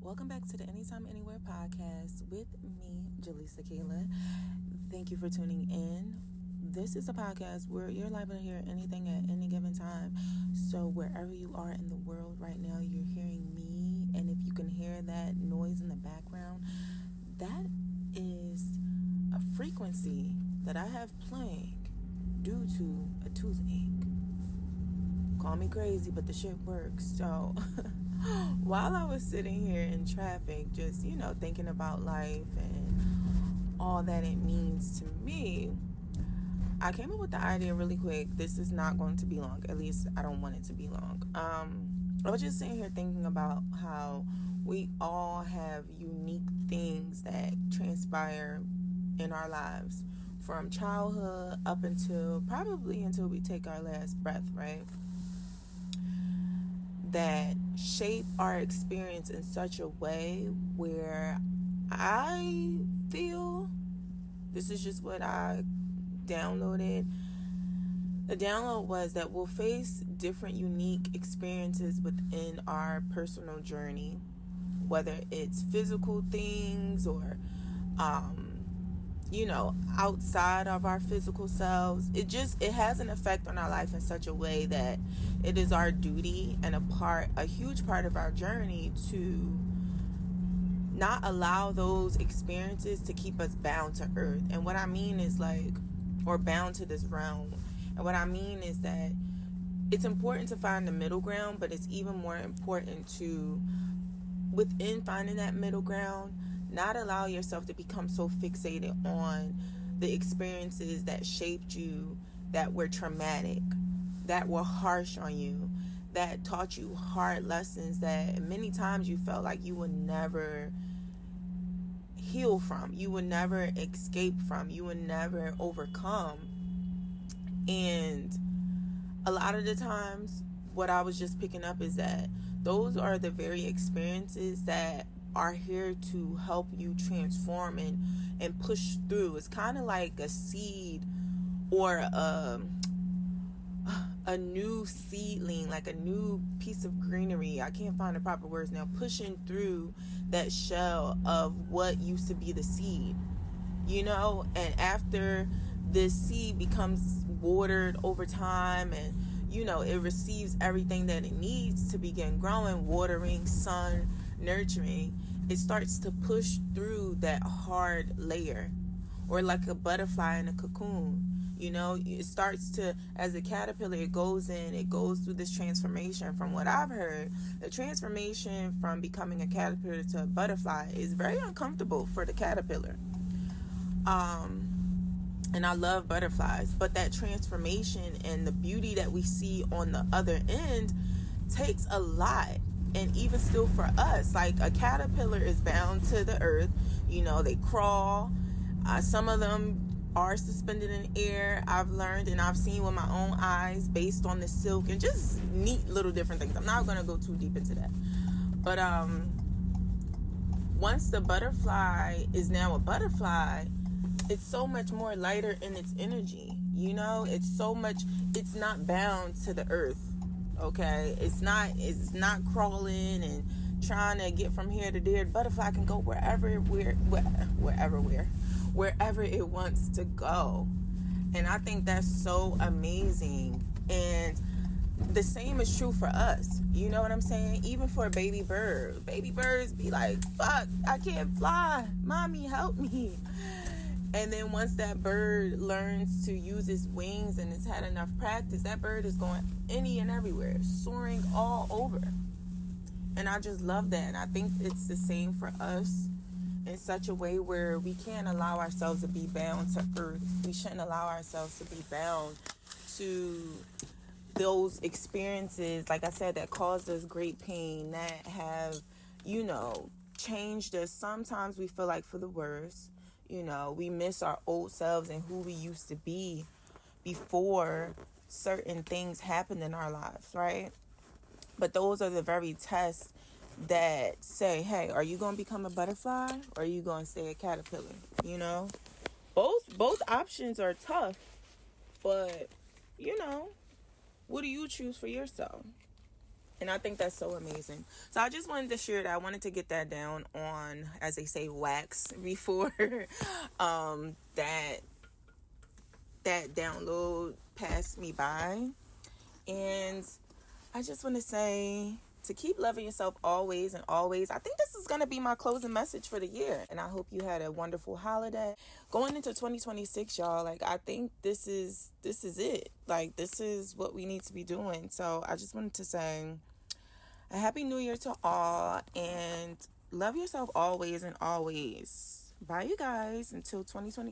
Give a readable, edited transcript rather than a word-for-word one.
Welcome back to the Anytime Anywhere podcast with me, Jaleesa'Kayla. Thank you for tuning in. This is a podcast where you're liable to hear anything at any given time. So wherever you are in the world right now, you're hearing me. And if you can hear that noise in the background, that is a frequency that I have playing due to a toothache. Call me crazy, but the shit works. So while I was sitting here in traffic, just, thinking about life and all that it means to me, I came up with the idea really quick. This is not going to be long. At least I don't want it to be long. I was just sitting here thinking about how we all have unique things that transpire in our lives from childhood up until we take our last breath, right? That shape our experience in such a way where I feel, this is just what I downloaded. The download was that we'll face different unique experiences within our personal journey, whether it's physical things or outside of our physical selves. It has an effect on our life in such a way that it is our duty and a huge part of our journey to not allow those experiences to keep us bound to earth. And what I mean is or bound to this realm. And what I mean is that it's important to find the middle ground, but it's even more important to, within finding that middle ground, not allow yourself to become so fixated on the experiences that shaped you, that were traumatic, that were harsh on you, that taught you hard lessons that many times you felt like you would never heal from, you would never escape from, you would never overcome. And a lot of the times, what I was just picking up is that those are the very experiences that are here to help you transform and push through. It's kind of like a seed or a new seedling, like a new piece of greenery. I can't find the proper words now. Pushing through that shell of what used to be the seed, and after this seed becomes watered over time and it receives everything that it needs to begin growing, watering, sun, nurturing, it starts to push through that hard layer, or like a butterfly in a cocoon. It starts to, as a caterpillar, it goes through this transformation. From what I've heard, the transformation from becoming a caterpillar to a butterfly is very uncomfortable for the caterpillar. And I love butterflies, but that transformation and the beauty that we see on the other end takes a lot. And even still for us, like a caterpillar is bound to the earth. They crawl. Some of them are suspended in air. I've learned and I've seen with my own eyes based on the silk and just neat little different things. I'm not going to go too deep into that. But once the butterfly is now a butterfly, it's so much more lighter in its energy. It's not bound to the earth. Okay, it's not crawling and trying to get from here to there. The butterfly can go wherever it wants to go. And I think that's so amazing. And the same is true for us. You know what I'm saying? Even for a baby bird. Baby birds be like, fuck, I can't fly. Mommy, help me. And then once that bird learns to use its wings and it's had enough practice, that bird is going any and everywhere, soaring all over. And I just love that. And I think it's the same for us in such a way where we can't allow ourselves to be bound to earth. We shouldn't allow ourselves to be bound to those experiences, like I said, that caused us great pain, that have, changed us. Sometimes we feel like for the worse. We miss our old selves and who we used to be before certain things happened in our lives, right? But those are the very tests that say, hey, are you going to become a butterfly or are you going to stay a caterpillar? Both options are tough, but what do you choose for yourself? And I think that's so amazing. So I just wanted to share that. I wanted to get that down on, as they say, wax before that download passed me by. And I just want to say to keep loving yourself always and always. I think this is going to be my closing message for the year. And I hope you had a wonderful holiday. Going into 2026, y'all, like, I think this is it. Like, this is what we need to be doing. So I just wanted to say a happy new year to all, and love yourself always and always. Bye, you guys, until 2020.